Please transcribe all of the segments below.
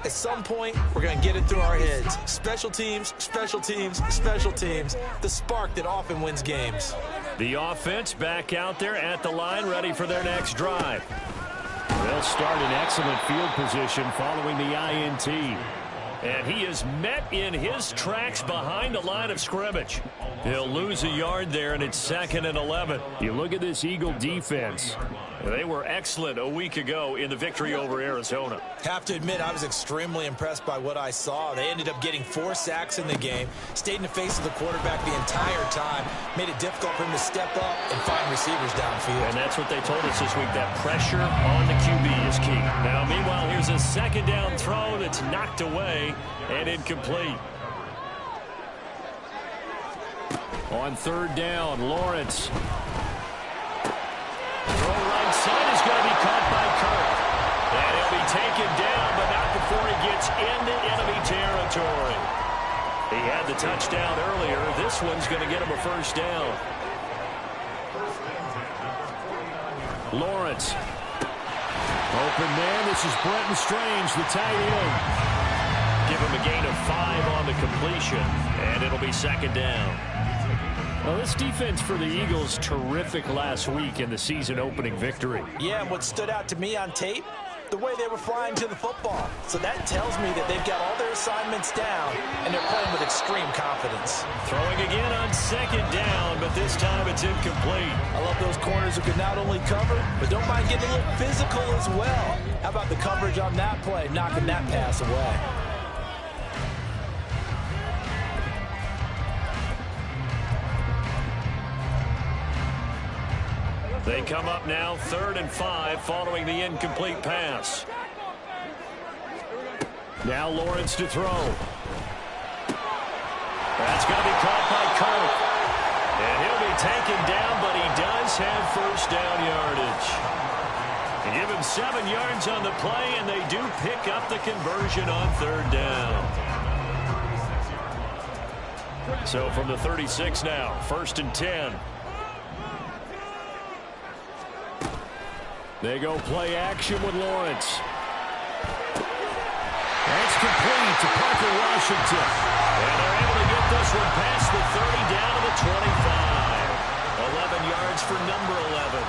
at some point, we're going to get it through our heads. Special teams, special teams, special teams. The spark that often wins games. The offense back out there at the line, ready for their next drive. They'll start in excellent field position following the INT. And he is met in his tracks behind the line of scrimmage. He'll lose a yard there, and it's 2nd and 11. You look at this Eagle defense. They were excellent a week ago in the victory over Arizona. Have to admit, I was extremely impressed by what I saw. They ended up getting 4 sacks in the game, stayed in the face of the quarterback the entire time, made it difficult for him to step up and find receivers downfield. And that's what they told us this week, that pressure on the QB is key. Now, meanwhile, here's a second down throw that's knocked away and incomplete. On 3rd down, Lawrence. Throw right side is going to be caught by Kirk. And he'll be taken down, but not before he gets into enemy territory. He had the touchdown earlier. This one's going to get him a first down. Lawrence. Open man. This is Brenton Strange, the tight end. Give him a gain of 5 on the completion, and it'll be 2nd down. Well, this defense for the Eagles, terrific last week in the season-opening victory. Yeah, and what stood out to me on tape, the way they were flying to the football. So that tells me that they've got all their assignments down, and they're playing with extreme confidence. Throwing again on 2nd down, but this time it's incomplete. I love those corners who can not only cover, but don't mind getting a little physical as well. How about the coverage on that play, knocking that pass away? They come up now 3rd and 5 following the incomplete pass. Now Lawrence to throw. That's going to be caught by Kirk. And he'll be taken down, but he does have first down yardage. They give him 7 yards on the play, and they do pick up the conversion on 3rd down. So from the 36 now, 1st and 10. They go play action with Lawrence. That's complete to Parker Washington. And they're able to get this one past the 30 down to the 25. 11 yards for number 11.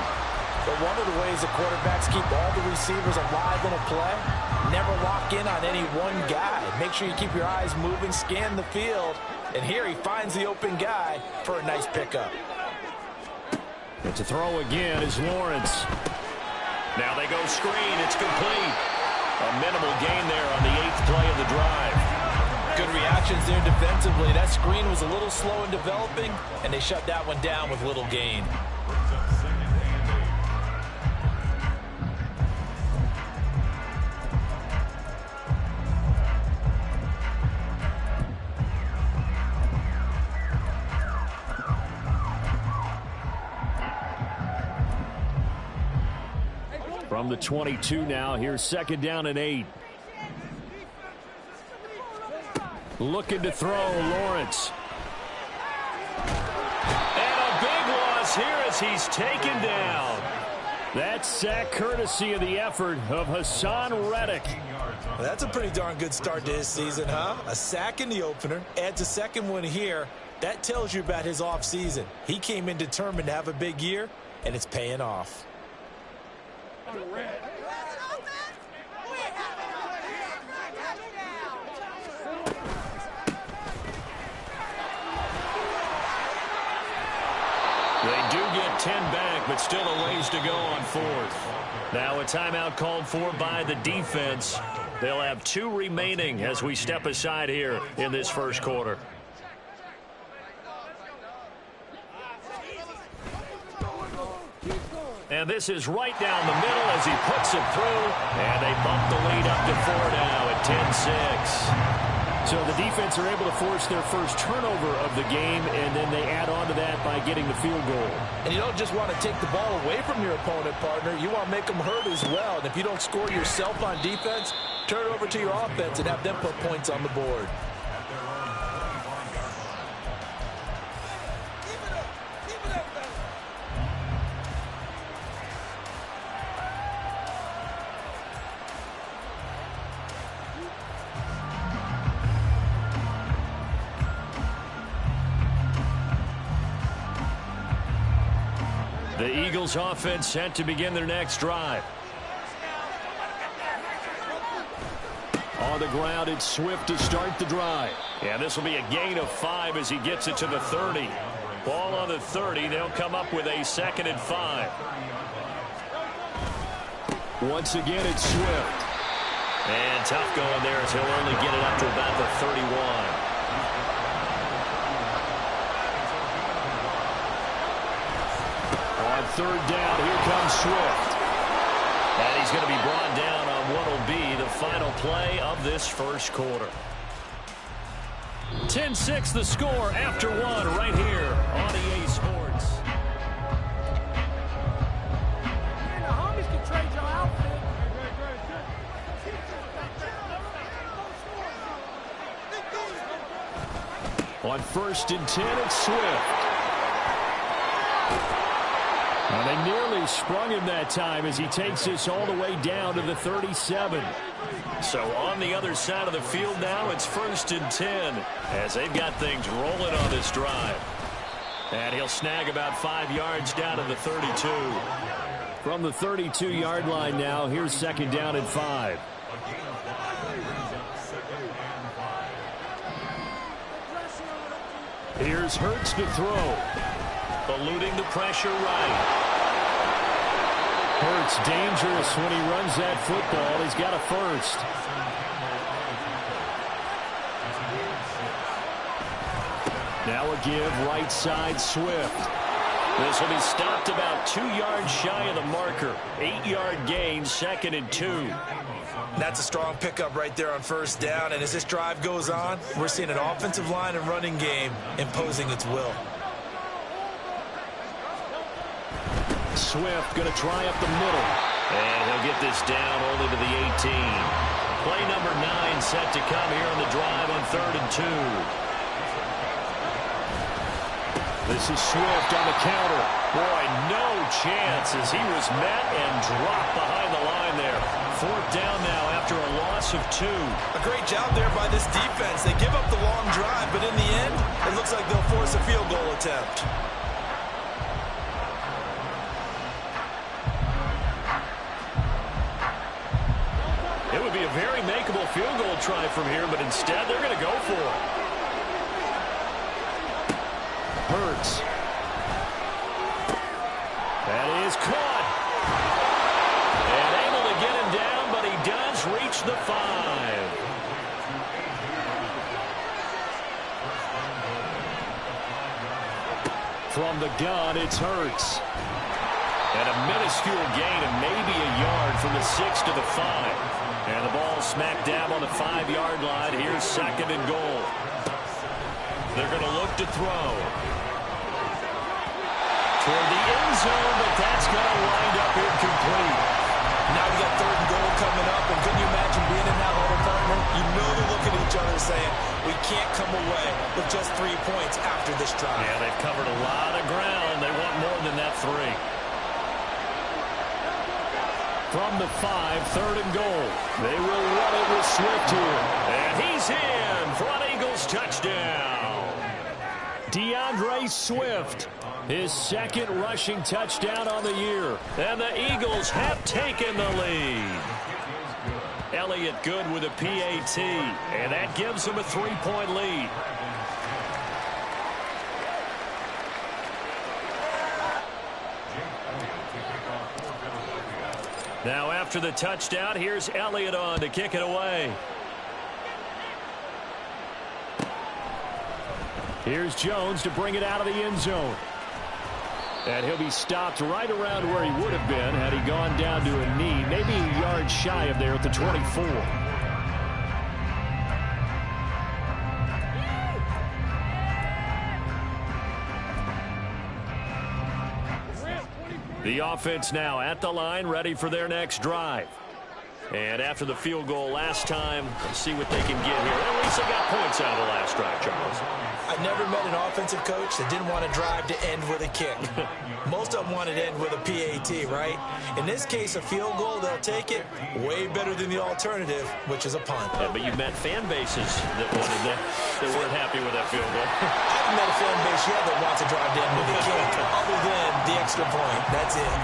But one of the ways the quarterbacks keep all the receivers alive in a play, never lock in on any one guy. Make sure you keep your eyes moving, scan the field. And here he finds the open guy for a nice pickup. And to throw again is Lawrence. Now they go screen. It's complete. A minimal gain there on the 8th play of the drive. Good reactions there defensively. That screen was a little slow in developing, and they shut that one down with little gain. From the 22 now, here's 2nd down and 8. Looking to throw, Lawrence. And a big loss here as he's taken down. That sack courtesy of the effort of Hassan Reddick. Well, that's a pretty darn good start to his season, huh? A sack in the opener, adds a second one here. That tells you about his offseason. He came in determined to have a big year, and it's paying off. They do get 10 back, but still a ways to go on 4th. Now a timeout called for by the defense. They'll have 2 remaining as we step aside here in this first quarter. And this is right down the middle as he puts it through. And they bump the lead up to 4 now at 10-6. So the defense are able to force their first turnover of the game, and then they add on to that by getting the field goal. And you don't just want to take the ball away from your opponent, partner. You want to make them hurt as well. And if you don't score yourself on defense, turn it over to your offense and have them put points on the board. The Eagles offense set to begin their next drive. On the ground, it's Swift to start the drive. Yeah, this will be a gain of 5 as he gets it to the 30. Ball on the 30. They'll come up with a 2nd and 5. Once again, it's Swift. And tough going there as he'll only get it up to about the 31. On 3rd down, here comes Swift. And he's going to be brought down on what will be the final play of this first quarter. 10-6 the score after 1 right here on EA Sports. The homies can trade your outfit. On 1st and 10, it's Swift. Now they nearly sprung him that time as he takes this all the way down to the 37. So on the other side of the field now, it's 1st and 10 as they've got things rolling on this drive. And he'll snag about 5 yards down to the 32. From the 32-yard line now, here's 2nd down and 5. Here's Hurts to throw. Eluding the pressure right. Hurts dangerous when he runs that football. He's got a 1st. Now a give right side Swift. This will be stopped about 2 yards shy of the marker. 8-yard gain, 2nd and 2. That's a strong pickup right there on 1st down. And as this drive goes on, we're seeing an offensive line and running game imposing its will. Swift going to try up the middle. And he'll get this down only to the 18. Play number 9 set to come here on the drive on 3rd and 2. This is Swift on the counter. Boy, no chance as he was met and dropped behind the line there. 4th down now after a loss of 2. A great job there by this defense. They give up the long drive, but in the end, it looks like they'll force a field goal attempt. It would be a very makeable field goal try from here, but instead they're going to go for it. Hurts. That is caught. And able to get him down, but he does reach the 5. From the gun, it's Hurts. And a minuscule gain of maybe a yard from the 6 to the 5. And the ball smack dab on the 5-yard line. Here's 2nd and goal. They're going to look to throw. Toward the end zone, but that's going to wind up incomplete. Now we got 3rd and goal coming up, and can you imagine being in that huddle, partner? You know they're looking at each other saying, we can't come away with just 3 points after this drive. Yeah, they've covered a lot of ground. They want more than that 3. From the 5, 3rd and goal. They will run it with Swift here. And he's in for an Eagles touchdown. DeAndre Swift, his 2nd rushing touchdown on the year. And the Eagles have taken the lead. Elliott good with a PAT. And that gives them a 3-point lead. Now after the touchdown, here's Elliott on to kick it away. Here's Jones to bring it out of the end zone. And he'll be stopped right around where he would have been had he gone down to a knee, maybe a yard shy of there at the 24. The offense now at the line, ready for their next drive. And after the field goal last time, let's see what they can get here. At least they got points out of the last drive, Charles. I never met an offensive coach that didn't want to drive to end with a kick. Most of them wanted to end with a PAT, right? In this case, a field goal, they'll take it way better than the alternative, which is a punt. Yeah, but you've met fan bases that wanted that weren't happy with that field goal. I haven't met a fan base yet that wants to drive to end with a kick, other than the extra point. That's it.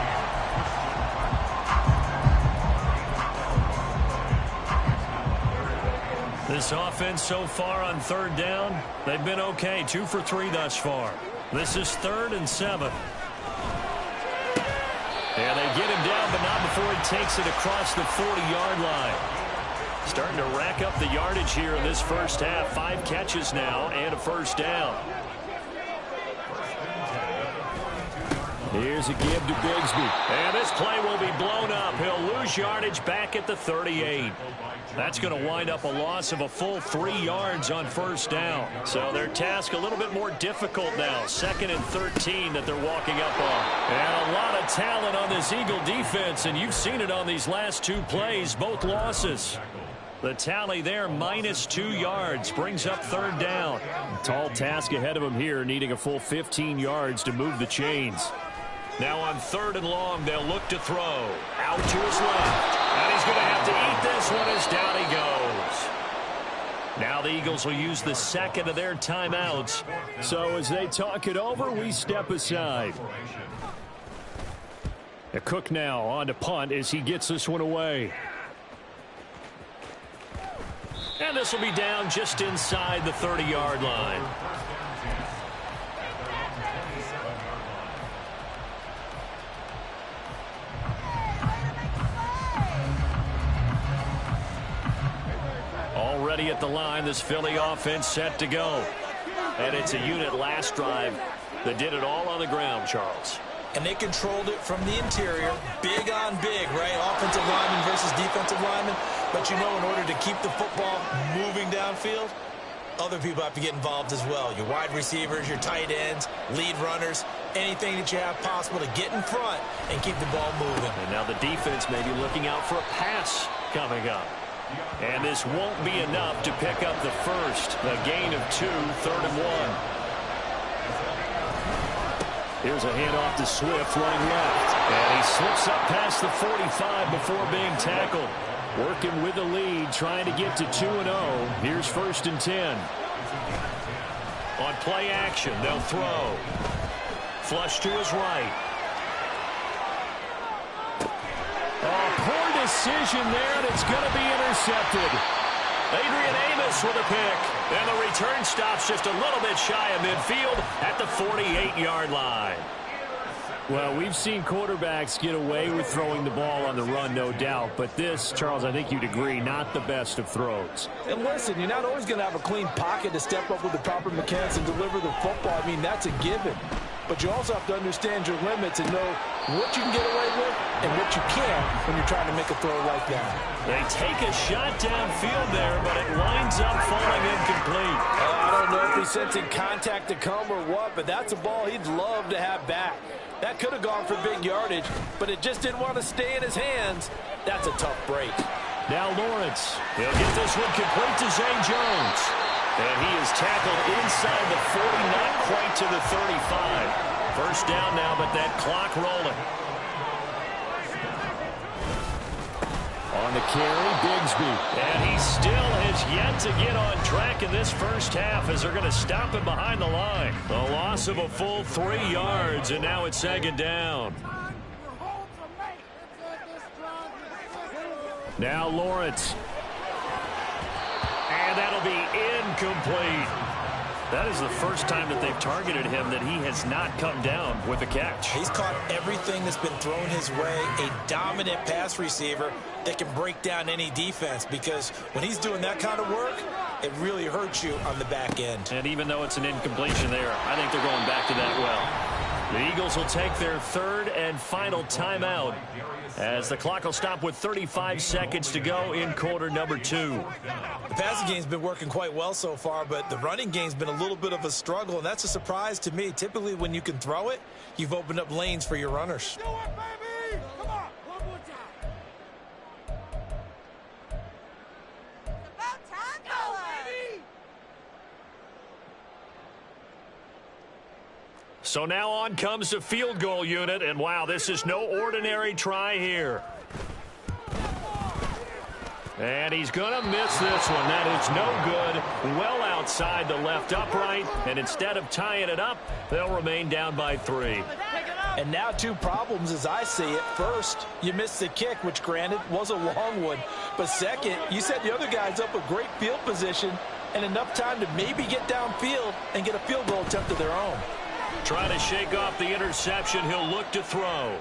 This offense so far on third down, they've been okay. 2 for 3 thus far. This is 3rd and 7. And they get him down, but not before he takes it across the 40-yard line. Starting to rack up the yardage here in this first half. 5 catches now and a first down. Here's a give to Bigsby. And this play will be blown up. He'll lose yardage back at the 38. That's going to wind up a loss of a full 3 yards on first down. So their task a little bit more difficult now. 2nd and 13 that they're walking up on. And a lot of talent on this Eagle defense, and you've seen it on these last 2 plays, both losses. The tally there, -2 yards, brings up 3rd down. Tall task ahead of him here, needing a full 15 yards to move the chains. Now on 3rd and long, they'll look to throw. Out to his left. And he's going to have to eat this one as down he goes. Now the Eagles will use the 2nd of their timeouts. So as they talk it over, we step aside. A Cook now on to punt as he gets this one away. And this will be down just inside the 30-yard line. Already at the line, this Philly offense set to go. And it's a unit last drive that did it all on the ground, Charles. And they controlled it from the interior. Big on big, right? Offensive lineman versus defensive lineman. But you know, in order to keep the football moving downfield, other people have to get involved as well. Your wide receivers, your tight ends, lead runners, anything that you have possible to get in front and keep the ball moving. And now the defense may be looking out for a pass coming up. And this won't be enough to pick up the first. A gain of 2, 3rd and 1. Here's a handoff to Swift running left. And he slips up past the 45 before being tackled. Working with the lead, trying to get to 2-0. Here's 1st and 10. On play action, they'll throw. Flush to his right. Poor decision there, and it's going to be intercepted. Adrian Amos with a pick. And the return stops just a little bit shy of midfield at the 48-yard line. Well, we've seen quarterbacks get away with throwing the ball on the run, no doubt. But this, Charles, I think you'd agree, not the best of throws. And listen, you're not always going to have a clean pocket to step up with the proper mechanics and deliver the football. I mean, that's a given. But you also have to understand your limits and know what you can get away with and what you can't when you're trying to make a throw like that. They take a shot downfield there, but it winds up falling incomplete. I don't know if he's sensing contact to come or what, but that's a ball he'd love to have back. That could have gone for big yardage, but it just didn't want to stay in his hands. That's a tough break. Now Lawrence. He'll get this one complete to Zay Jones. And he is tackled inside the 40, not quite to the 35. First down now, but that clock rolling. On the carry, Bigsby. And he still has yet to get on track in this first half as they're going to stop him behind the line. A loss of a full 3 yards, and now it's 2nd down. Now Lawrence. And that'll be incomplete. That is the first time that they've targeted him that he has not come down with a catch. He's caught everything that's been thrown his way. A dominant pass receiver that can break down any defense, because when he's doing that kind of work, it really hurts you on the back end. And even though it's an incompletion there, I think they're going back to that well. The Eagles will take their 3rd and final timeout as the clock will stop with 35 seconds to go in quarter number 2. The passing game's been working quite well so far, but the running game's been a little bit of a struggle, and that's a surprise to me. Typically, when you can throw it, you've opened up lanes for your runners. So now on comes the field goal unit, and wow, this is no ordinary try here. And he's going to miss this one. That is no good. Well outside the left upright, and instead of tying it up, they'll remain down by 3. And now 2 problems as I see it. First, you missed the kick, which granted was a long one. But second, you set the other guys up with great field position and enough time to maybe get downfield and get a field goal attempt of their own. Trying to shake off the interception, he'll look to throw.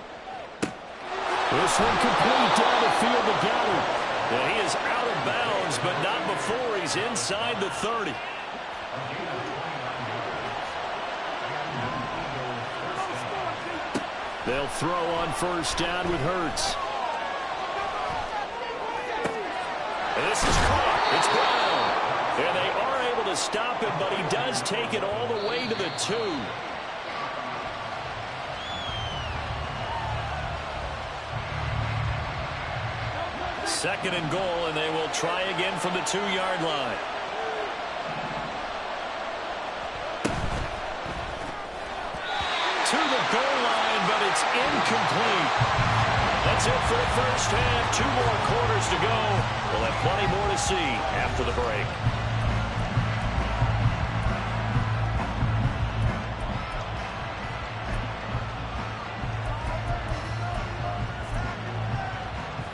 This one complete down the field to Goddard. And he is out of bounds, but not before he's inside the 30. They'll throw on first down with Hurts. And this is caught. It's Brown. And they are able to stop him, but he does take it all the way to the 2. Second and goal, and they will try again from the 2-yard line. To the goal line, but it's incomplete. That's it for the first half. 2 more quarters to go. We'll have plenty more to see after the break.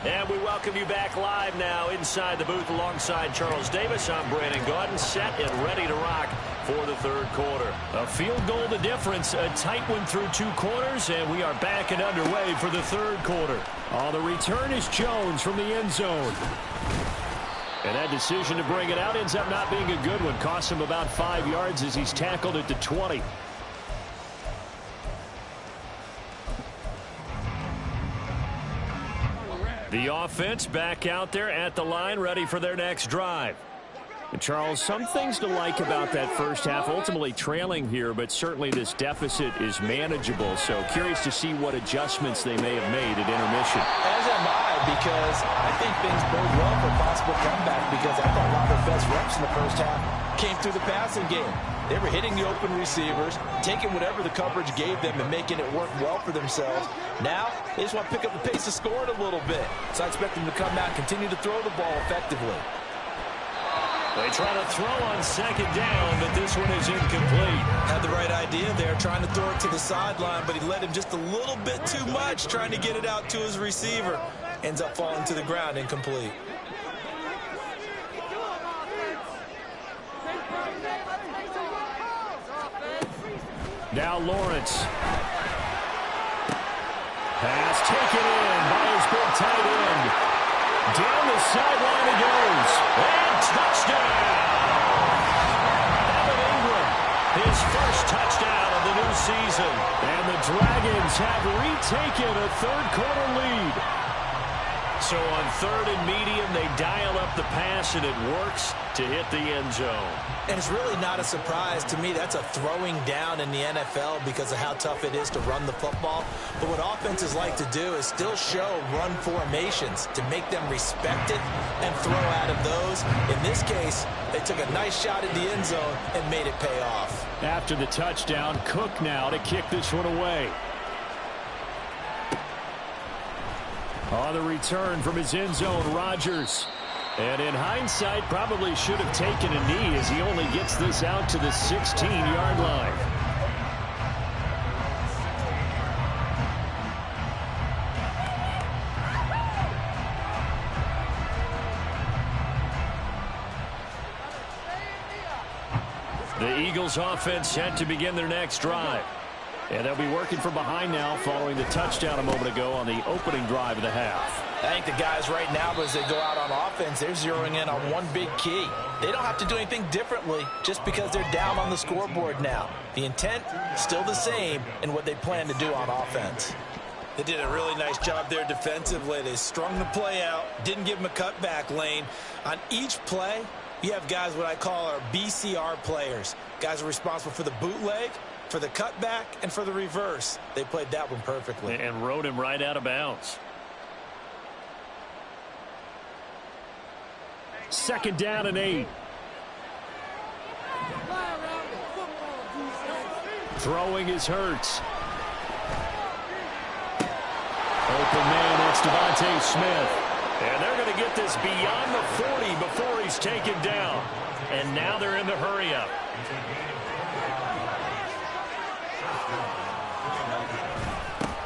And we welcome you back live now inside the booth alongside Charles Davis. I'm Brandon Gaudin, set and ready to rock for the third quarter. A field goal the difference, a tight one through 2 quarters, and we are back and underway for the third quarter. On the return is Jones from the end zone. And that decision to bring it out ends up not being a good one. Costs him about 5 yards as he's tackled at the 20. The offense back out there at the line, ready for their next drive. And Charles, some things to like about that first half. Ultimately trailing here, but certainly this deficit is manageable. So curious to see what adjustments they may have made at intermission. As am I, because I think things bode well for a possible comeback, because I thought a lot of their best reps in the first half came through the passing game. They were hitting the open receivers, taking whatever the coverage gave them and making it work well for themselves. Now, they just want to pick up the pace of scoring a little bit. So I expect them to come out and continue to throw the ball effectively. They try to throw on second down, but this one is incomplete. Had the right idea there, trying to throw it to the sideline, but he led him just a little bit too much, trying to get it out to his receiver. Ends up falling to the ground, incomplete. Now Lawrence. Pass taken in by his big tight end. Down the sideline he goes. And touchdown! Evan Ingram, his first touchdown of the new season. And the Dragons have retaken a third-quarter lead. So on third and medium, they dial up the pass, and it works to hit the end zone. And it's really not a surprise to me. That's a throwing down in the NFL because of how tough it is to run the football. But what offenses like to do is still show run formations to make them respect it and throw out of those. In this case, they took a nice shot at the end zone and made it pay off. After the touchdown, Cook now to kick this one away. On the return from his end zone, Rodgers. And in hindsight, probably should have taken a knee as he only gets this out to the 16-yard line. The Eagles offense set to begin their next drive. And they'll be working from behind now following the touchdown a moment ago on the opening drive of the half. I think the guys right now, as they go out on offense, they're zeroing in on one big key. They don't have to do anything differently just because they're down on the scoreboard now. The intent, still the same in what they plan to do on offense. They did a really nice job there defensively. They strung the play out, didn't give them a cutback lane. On each play, you have guys what I call our BCR players. Guys are responsible for the bootleg, for the cutback, and for the reverse. They played that one perfectly. And rode him right out of bounds. Second down and 8. Throwing is Hurts. Open man, that's Devontae Smith. And they're going to get this beyond the 40 before he's taken down. And now they're in the hurry-up.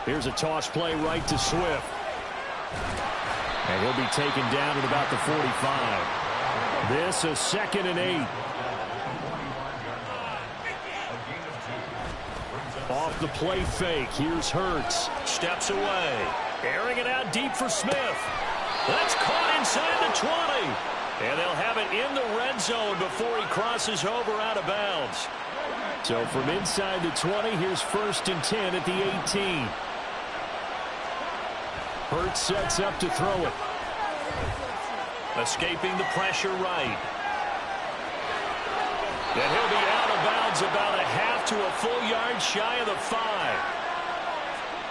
Here's a toss play right to Swift. And he'll be taken down at about the 45. This is 2nd and 8. Off the play fake. Here's Hurts. Steps away. Airing it out deep for Smith. That's caught inside the 20. And they'll have it in the red zone before he crosses over out of bounds. So from inside the 20, here's 1st and 10 at the 18. Hurts sets up to throw it. Escaping the pressure right. And he'll be out of bounds about a half to a full yard shy of the 5.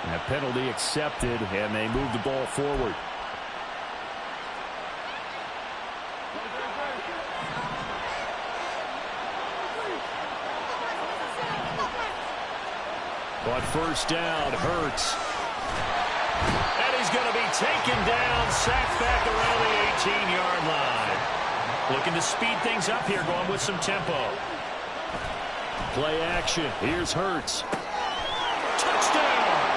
And a penalty accepted, and they move the ball forward. But first down, Hurts. And he's going to be taken down, sacked back around the 18-yard line. Looking to speed things up here, going with some tempo. Play action. Here's Hurts. Touchdown!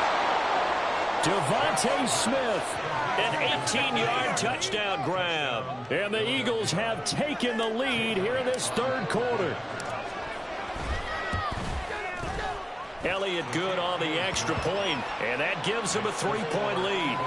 Devontae Smith. An 18-yard touchdown grab. And the Eagles have taken the lead here in this 3rd quarter. Elliott good on the extra point, and that gives him a 3-point lead.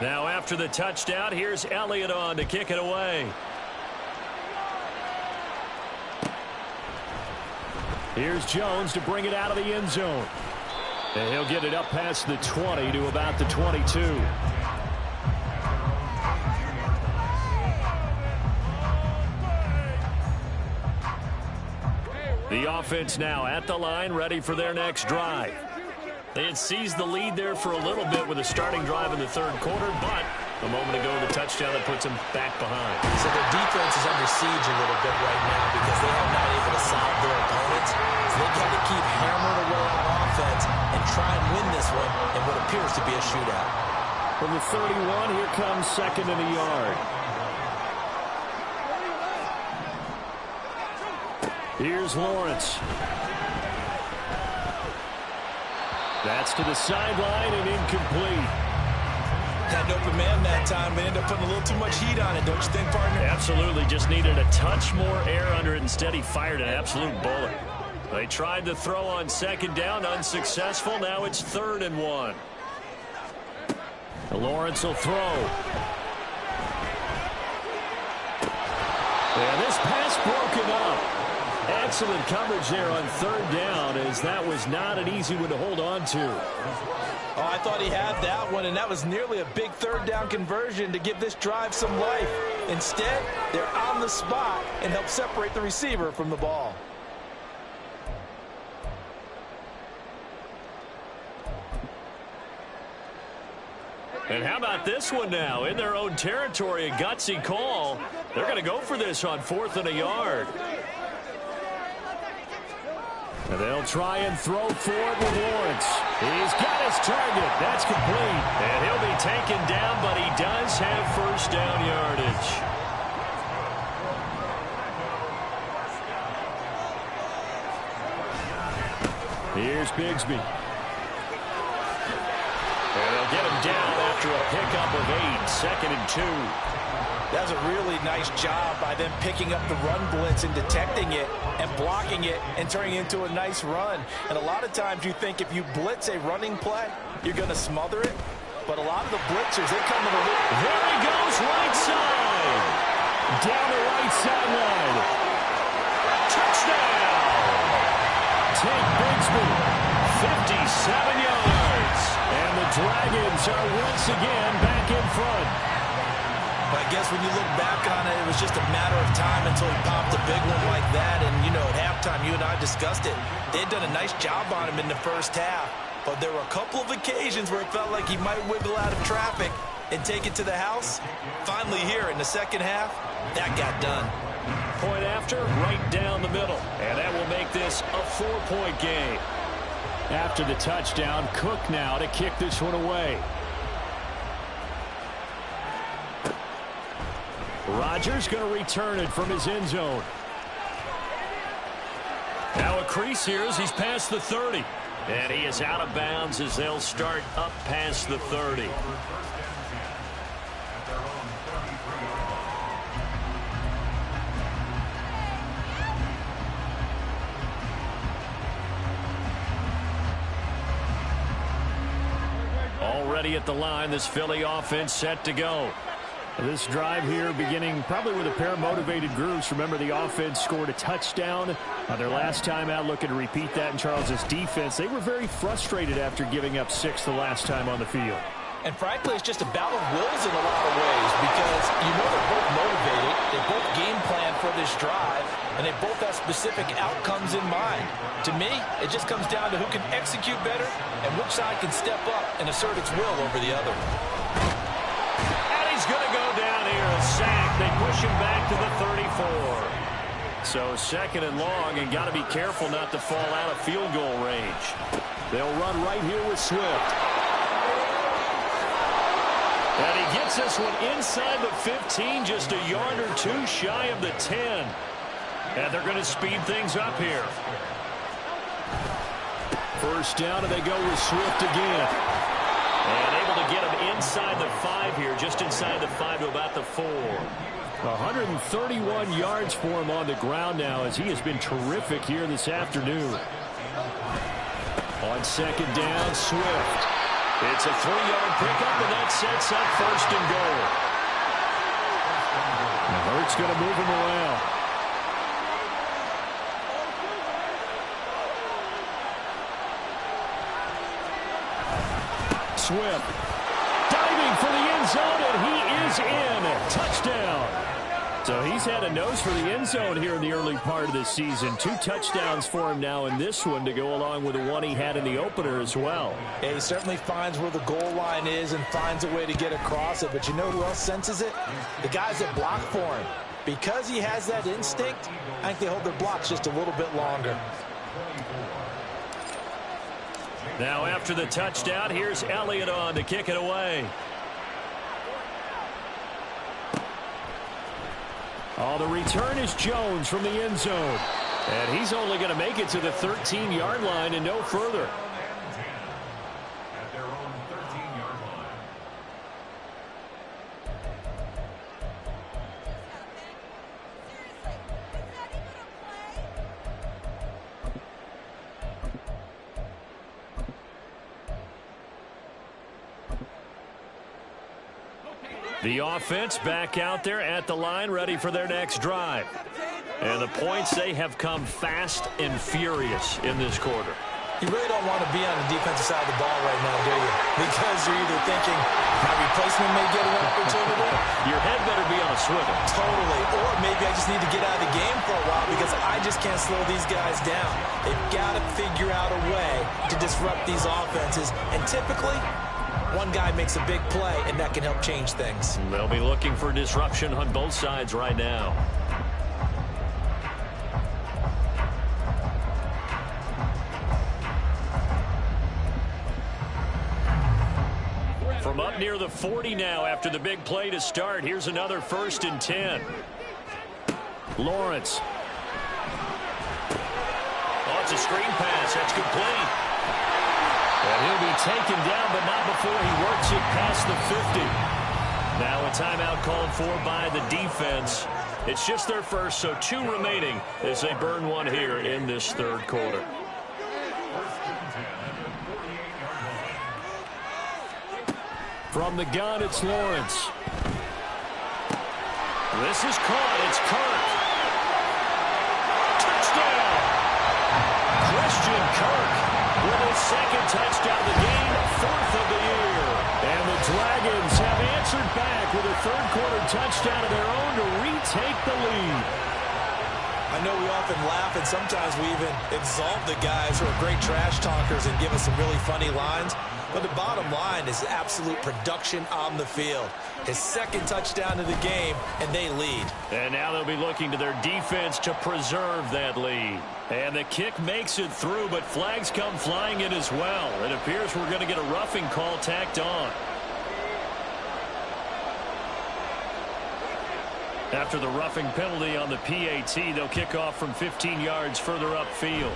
Now after the touchdown, here's Elliott on to kick it away. Here's Jones to bring it out of the end zone. And he'll get it up past the 20 to about the 22. The offense now at the line, ready for their next drive. They had seized the lead there for a little bit with a starting drive in the 3rd quarter, but a moment ago the touchdown that puts them back behind. So their defense is under siege a little bit right now because they are not able to stop their opponents. So they've got to keep hammering away on offense and try and win this one in what appears to be a shootout. From the 31, here comes 2nd and a yard. Here's Lawrence. That's to the sideline and incomplete. Had an open man that time, but ended up putting a little too much heat on it, don't you think, partner? Absolutely. Just needed a touch more air under it. Instead, he fired an absolute bullet. They tried to throw on 2nd down, unsuccessful. Now it's 3rd and 1. Lawrence will throw. And this pass broken up. Excellent coverage there on 3rd down, as that was not an easy one to hold on to. Oh, I thought he had that one, and that was nearly a big 3rd down conversion to give this drive some life. Instead, they're on the spot and help separate the receiver from the ball. And how about this one now? In their own territory, a gutsy call. They're going to go for this on 4th and a yard. And they'll try and throw for it with Lawrence. He's got his target. That's complete. And he'll be taken down, but he does have 1st down yardage. Here's Bigsby. And they'll get him down after a pickup of 8. 2nd and 2. That was a really nice job by them picking up the run blitz and detecting it and blocking it and turning it into a nice run. And a lot of times you think if you blitz a running play, you're going to smother it. But a lot of the blitzers, they come to the loop. There he goes, right side. Down the right sideline. Touchdown. Take Bigsby. 57 yards. And the Dragons are once again back in front. But I guess when you look back on it, it was just a matter of time until he popped a big one like that. And, you know, at halftime, you and I discussed it. They had done a nice job on him in the first half. But there were a couple of occasions where it felt like he might wiggle out of traffic and take it to the house. Finally here in the second half, that got done. Point after, right down the middle. And that will make this a 4-point game. After the touchdown, Cook now to kick this one away. Rodgers going to return it from his end zone. Now a crease here as he's past the 30. And he is out of bounds as they'll start up past the 30. Already at the line, this Philly offense set to go. This drive here beginning probably with a pair of motivated groups. Remember, the offense scored a touchdown their last time out. Looking to repeat that in Charles's defense. They were very frustrated after giving up 6 the last time on the field. And frankly, it's just a battle of wills in a lot of ways because you know they're both motivated. They both game plan for this drive, and they both have specific outcomes in mind. To me, it just comes down to who can execute better and which side can step up and assert its will over the other. He's going to go down here, a sack. They push him back to the 34. So second and long, and got to be careful not to fall out of field goal range. They'll run right here with Swift. And he gets this one inside the 15, just a yard or two shy of the 10. And they're going to speed things up here. First down, and they go with Swift again. And able to get him inside the 5 here, just inside the 5 to about the 4. 131 yards for him on the ground now as he has been terrific here this afternoon. On second down, Swift. It's a 3-yard pickup, and that sets up first and goal. And Hurts going to move him around. Swift diving for the end zone, and he is in. Touchdown. So he's had a nose for the end zone here in the early part of this season. 2 touchdowns for him now in this one to go along with the one he had in the opener as well. Yeah, he certainly finds where the goal line is and finds a way to get across it. But you know who else senses it? The guys that block for him. Because he has that instinct, I think they hold their blocks just a little bit longer. Now after the touchdown, here's Elliott on to kick it away. Oh, the return is Jones from the end zone. And he's only going to make it to the 13-yard line and no further. At their own 13-yard line. The offense back out there at the line, ready for their next drive. And the points, they have come fast and furious in this quarter. You really don't want to be on the defensive side of the ball right now, do you? Because you're either thinking my replacement may get an opportunity. Your head better be on a swivel. Totally. Or maybe I just need to get out of the game for a while because I just can't slow these guys down. They've got to figure out a way to disrupt these offenses. And typically, one guy makes a big play, and that can help change things. They'll be looking for disruption on both sides right now. From up near the 40 now after the big play to start. Here's another 1st and 10. Lawrence. Oh, it's a screen pass. That's complete. And he'll be taken down, but not before he works it past the 50. Now a timeout called for by the defense. It's just their first, so 2 remaining as they burn one here in this third quarter. From the gun, it's Lawrence. This is caught. It's Kirk. Touchdown! Christian Kirk with his 2nd touchdown of the game, 4th of the year. back with a third-quarter touchdown of their own to retake the lead. I know we often laugh, and sometimes we even exalt the guys who are great trash talkers and give us some really funny lines. But the bottom line is absolute production on the field. His second touchdown of the game, and they lead. And now they'll be looking to their defense to preserve that lead. And the kick makes it through, but flags come flying in as well. It appears we're going to get a roughing call tacked on. After the roughing penalty on the PAT, they'll kick off from 15 yards further upfield.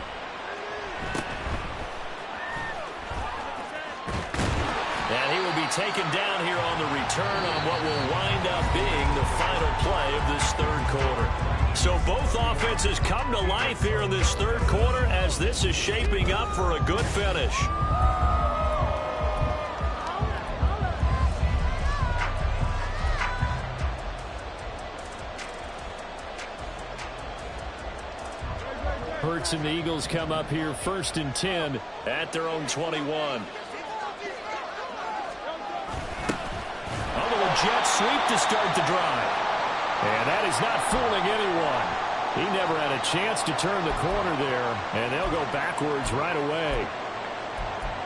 And he will be taken down here on the return on what will wind up being the final play of this third quarter. So both offenses come to life here in this third quarter as this is shaping up for a good finish. Hurts and the Eagles come up here 1st and 10 at their own 21. Jet sweep to start the drive. And that is not fooling anyone. He never had a chance to turn the corner there, and they'll go backwards right away.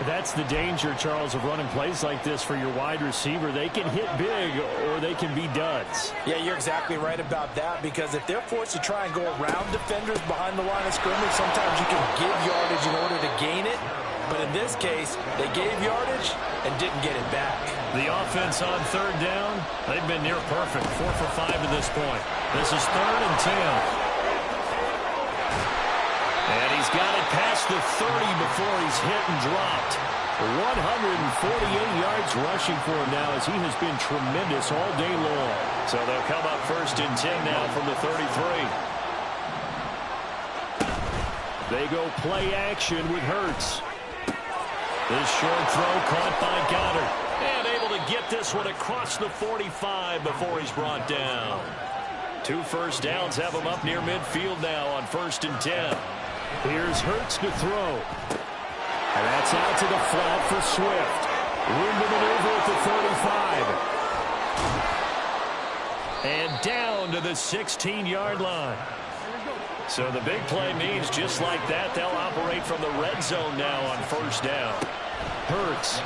That's the danger, Charles, of running plays like this for your wide receiver. They can hit big or they can be duds. Yeah, you're exactly right about that, because if they're forced to try and go around defenders behind the line of scrimmage, sometimes you can give yardage in order to gain it. But in this case, they gave yardage and didn't get it back. The offense on third down, they've been near perfect. 4 for 5 to this point. This is 3rd and 10. And he's got it past the 30 before he's hit and dropped. 148 yards rushing for him now as he has been tremendous all day long. So they'll come up 1st and 10 now from the 33. They go play action with Hurts. This short throw caught by Goddard. And able to get this one across the 45 before he's brought down. 2 first downs have him up near midfield now on 1st and 10. Here's Hurts to throw. And that's out to the flat for Swift. Room to maneuver at the 35. And down to the 16-yard line. So the big play means just like that, they'll operate from the red zone now on 1st down. Hurts.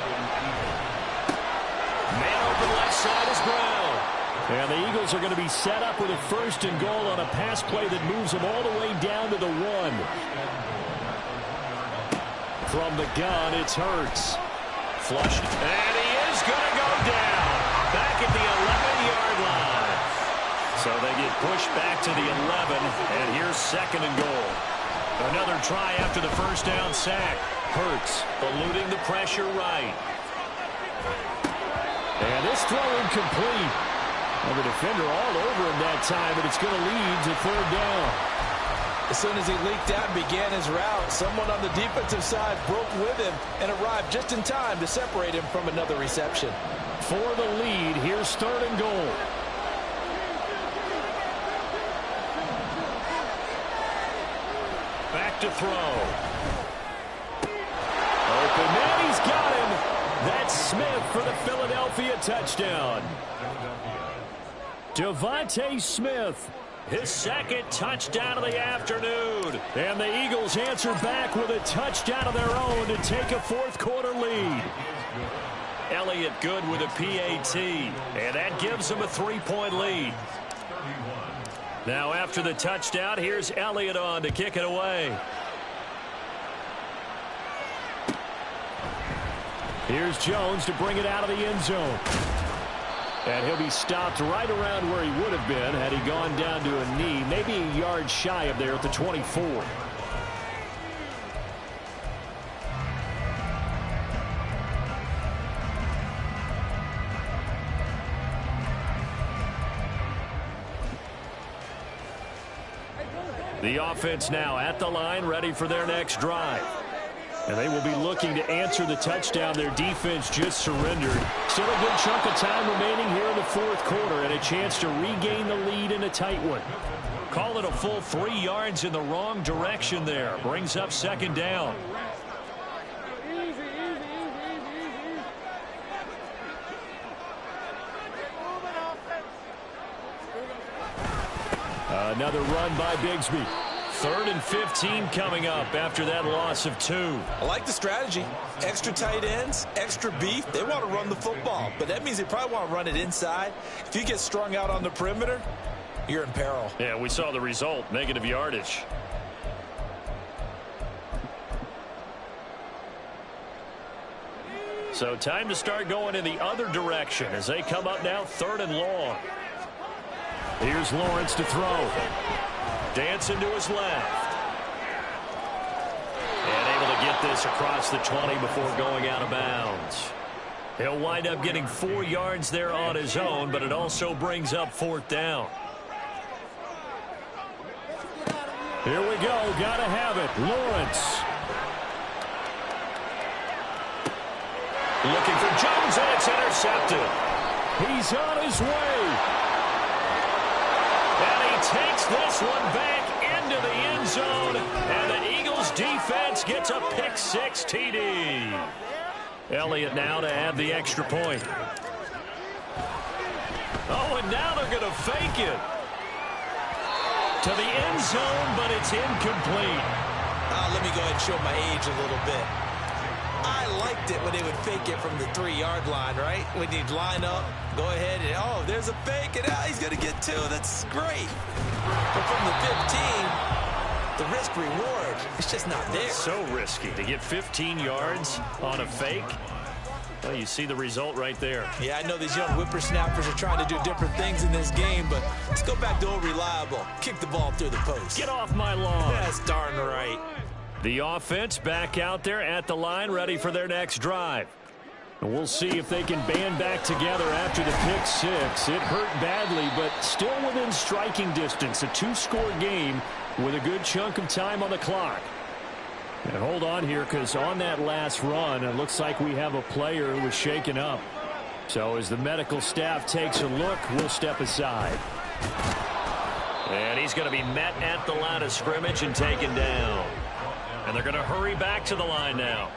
Man open left side is Brown. And the Eagles are going to be set up with a 1st and goal on a pass play that moves them all the way down to the 1. From the gun, it's Hurts. Flushed. And he is going to go down. Back at the 11-yard line. So they get pushed back to the 11, and here's 2nd and goal. Another try after the 1st down sack. Hurts eluding the pressure right. And this throw incomplete. And the defender all over him that time, but it's going to lead to 3rd down. As soon as he leaked out and began his route, someone on the defensive side broke with him and arrived just in time to separate him from another reception. For the lead, here's 3rd and goal. Back to throw. Open man, he's got him. That's Smith for the Philadelphia touchdown. Devontae Smith, his 2nd touchdown of the afternoon. And the Eagles answer back with a touchdown of their own to take a 4th quarter lead. Elliott good with a PAT, and that gives them a 3-point lead. Now after the touchdown, here's Elliott on to kick it away. Here's Jones to bring it out of the end zone. And he'll be stopped right around where he would have been had he gone down to a knee, maybe a yard shy of there at the 24. The offense now at the line, ready for their next drive. And they will be looking to answer the touchdown their defense just surrendered. Still a good chunk of time remaining here in the 4th quarter and a chance to regain the lead in a tight one. Call it a full 3 yards in the wrong direction there. Brings up 2nd down. Another run by Bigsby. 3rd and 15 coming up after that loss of 2. I like the strategy. Extra tight ends, extra beef. They want to run the football, but that means they probably want to run it inside. If you get strung out on the perimeter, you're in peril. Yeah, we saw the result, negative yardage. So time to start going in the other direction as they come up now 3rd and long. Here's Lawrence to throw. Dancing to his left. And able to get this across the 20 before going out of bounds. He'll wind up getting 4 yards there on his own, but it also brings up 4th down. Here we go. Gotta have it. Lawrence. Looking for Jones, and it's intercepted. He's on his way. And he takes this one back into the end zone. And the Eagles defense gets a pick-6 TD. Elliott now to add the extra point. Oh, and now they're going to fake it. To the end zone, but it's incomplete. Let me go ahead and show my age a little bit. I liked it when they would fake it from the 3-yard line, right? When you'd line up, go ahead, and oh, there's a fake, and he's going to get 2. That's great. But from the 15, the risk-reward, it's just not there. So risky to get 15 yards on a fake. Well, you see the result right there. Yeah, I know these young whippersnappers are trying to do different things in this game, but let's go back to old reliable. Kick the ball through the post. Get off my lawn. That's darn right. The offense back out there at the line, ready for their next drive. And we'll see if they can band back together after the pick-6. It hurt badly, but still within striking distance. A 2-score game with a good chunk of time on the clock. And hold on here, because on that last run, it looks like we have a player who was shaken up. So as the medical staff takes a look, we'll step aside. And he's going to be met at the line of scrimmage and taken down. And they're going to hurry back to the line now.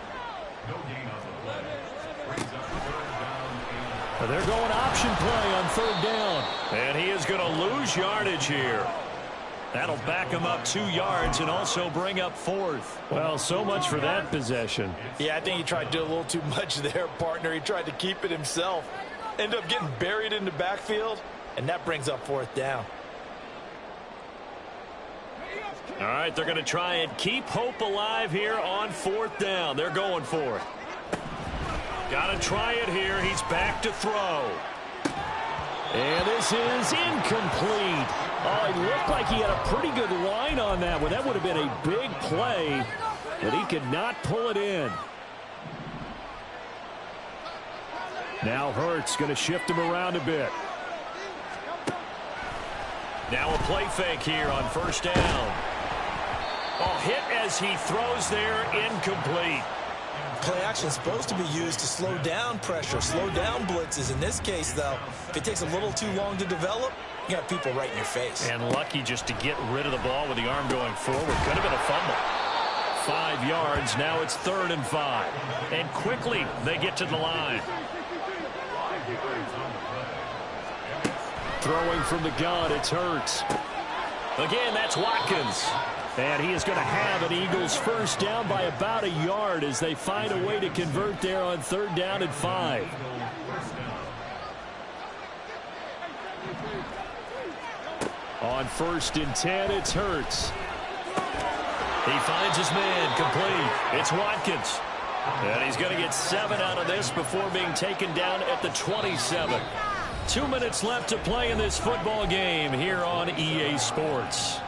They're going option play on 3rd down. And he is going to lose yardage here. That'll back him up 2 yards and also bring up 4th. Well, so much for that possession. Yeah, I think he tried to do a little too much there, partner. He tried to keep it himself. Ended up getting buried in the backfield, and that brings up 4th down. All right, they're going to try and keep hope alive here on 4th down. They're going for it. Got to try it here. He's back to throw. And this is incomplete. Oh, it looked like he had a pretty good line on that one. That would have been a big play, but he could not pull it in. Now Hurts going to shift him around a bit. Now a play fake here on 1st down. Oh, hit as he throws there, incomplete. Play action is supposed to be used to slow down pressure, slow down blitzes. In this case, though, if it takes a little too long to develop, you got people right in your face. And lucky just to get rid of the ball with the arm going forward. Could have been a fumble. 5 yards. Now it's 3rd and 5. And quickly they get to the line. Throwing from the gun, it's Hurts. Again, that's Watkins. And he is going to have an Eagles 1st down by about a yard as they find a way to convert there on 3rd down and 5. On 1st and 10, it's Hurts. He finds his man, complete. It's Watkins. And he's going to get 7 out of this before being taken down at the 27. 2 minutes left to play in this football game here on EA Sports.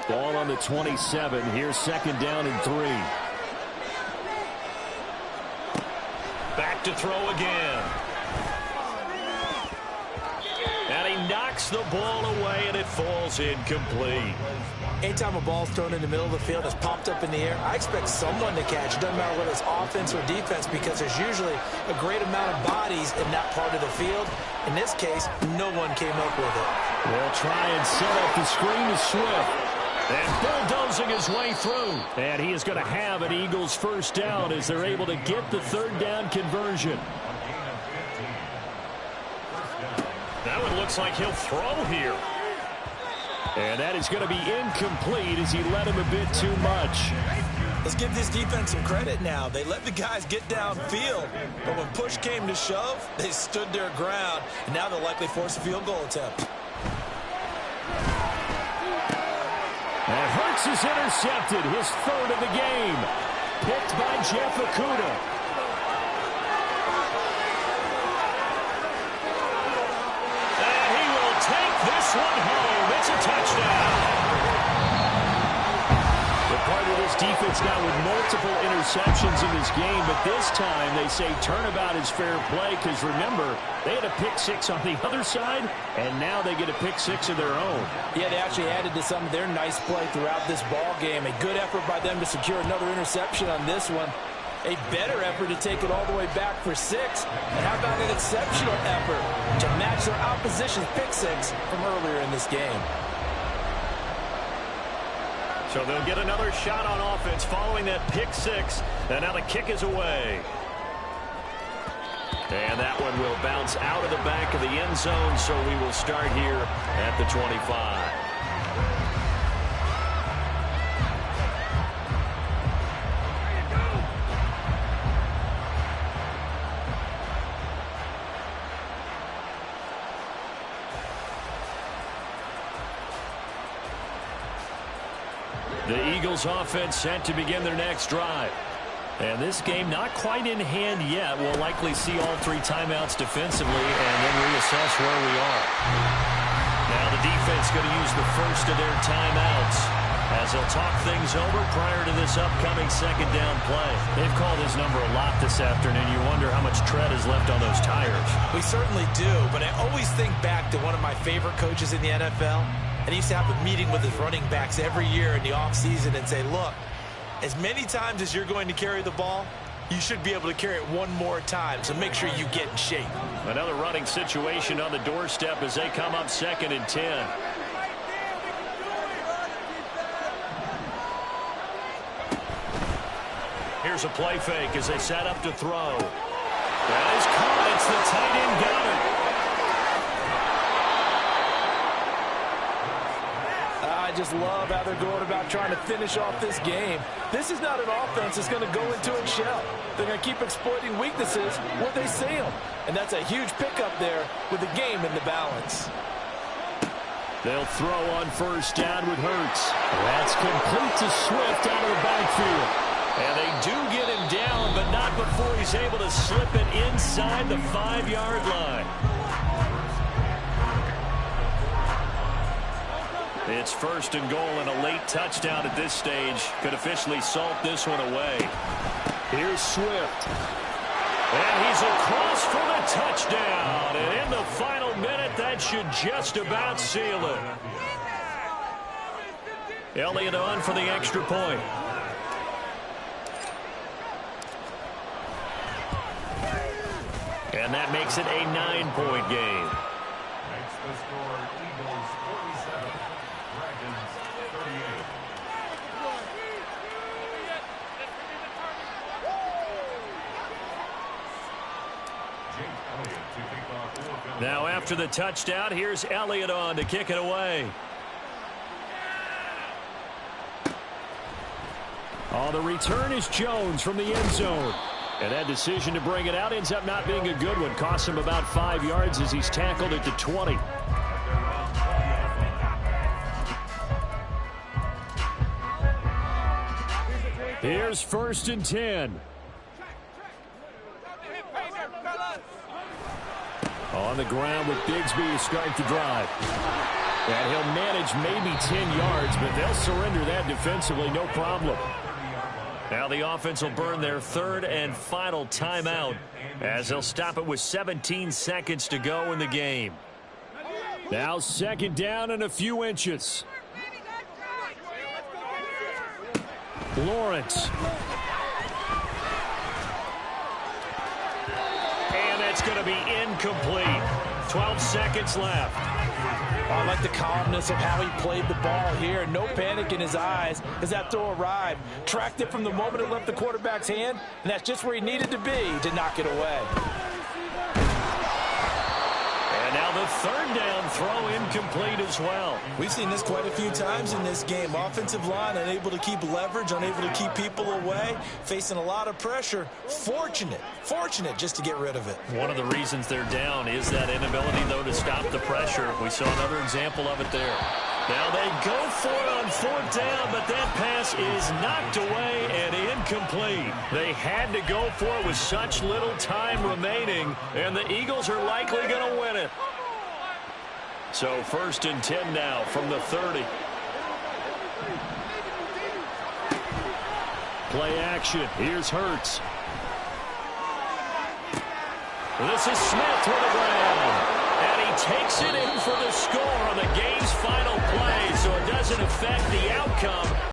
Ball on the 27. Here's 2nd down and 3. Back to throw again. And he knocks the ball away, and it falls incomplete. Anytime a ball's thrown in the middle of the field that's popped up in the air, I expect someone to catch. It doesn't matter whether it's offense or defense, because there's usually a great amount of bodies in that part of the field. In this case, no one came up with it. They'll try and set up the screen to Swift. And bulldozing his way through. And he is going to have an Eagles 1st down as they're able to get the 3rd down conversion. That one looks like he'll throw here. And that is going to be incomplete as he led him a bit too much. Let's give this defense some credit now. They let the guys get downfield, but when push came to shove, they stood their ground, and now they'll likely force a field goal attempt. And Hurts is intercepted, his third of the game. Picked by Jeff Okudah. And he will take this one home. It's a touchdown. Part of this defense now with multiple interceptions in this game, but this time they say turnabout is fair play because remember, they had a pick six on the other side, and now they get a pick six of their own. Yeah, they actually added to some of their nice play throughout this ball game. A good effort by them to secure another interception on this one. A better effort to take it all the way back for 6. And how about an exceptional effort to match their opposition's pick six from earlier in this game? So they'll get another shot on offense following that pick six. And now the kick is away. And that one will bounce out of the back of the end zone, so we will start here at the 25. The Eagles offense set to begin their next drive. And this game not quite in hand yet. We'll likely see all 3 timeouts defensively and then reassess where we are. Now the defense going to use the first of their timeouts as they'll talk things over prior to this upcoming second down play. They've called his number a lot this afternoon. You wonder how much tread is left on those tires. We certainly do, but I always think back to one of my favorite coaches in the NFL. And he used to have a meeting with his running backs every year in the offseason and say, look, as many times as you're going to carry the ball, you should be able to carry it one more time, so make sure you get in shape. Another running situation on the doorstep as they come up 2nd and 10. Here's a play fake as they set up to throw. That is caught. It's the tight end got it. I just love how they're going about trying to finish off this game. This is not an offense that's going to go into its shell. They're going to keep exploiting weaknesses where they see them. And that's a huge pickup there with the game in the balance. They'll throw on first down with Hurts. That's complete to Swift out of the backfield. And they do get him down, but not before he's able to slip it inside the 5-yard line. It's 1st and goal, and a late touchdown at this stage could officially salt this one away. Here's Swift. And he's across for the touchdown. And in the final minute, that should just about seal it. Elliott on for the extra point. And that makes it a 9-point game. Makes the score Eagles 47, Dragons 38. Now after the touchdown, here's Elliott on to kick it away. Oh, the return is Jones from the end zone. And that decision to bring it out ends up not being a good one. Costs him about 5 yards as he's tackled at the 20. Here's 1st and 10. On the ground with Bigsby to start the drive. And he'll manage maybe 10 yards, but they'll surrender that defensively, no problem. Now the offense will burn their 3rd and final timeout as they'll stop it with 17 seconds to go in the game. Now 2nd down and a few inches. Lawrence. And that's going to be incomplete. 12 seconds left. I like the calmness of how he played the ball here. No panic in his eyes as that throw arrived. Tracked it from the moment it left the quarterback's hand, and that's just where he needed to be to knock it away. And And now the third down throw incomplete as well. We've seen this quite a few times in this game. Offensive line unable to keep leverage, unable to keep people away, facing a lot of pressure. Fortunate just to get rid of it. One of the reasons they're down is that inability, though, to stop the pressure. We saw another example of it there. Now they go for it on fourth down, but that pass is knocked away and incomplete. They had to go for it with such little time remaining, and the Eagles are likely going to win it. So 1st and 10 now from the 30. Play action. Here's Hurts. This is Smith with the ground. And he takes it in for the score on the game's final play, so it doesn't affect the outcome.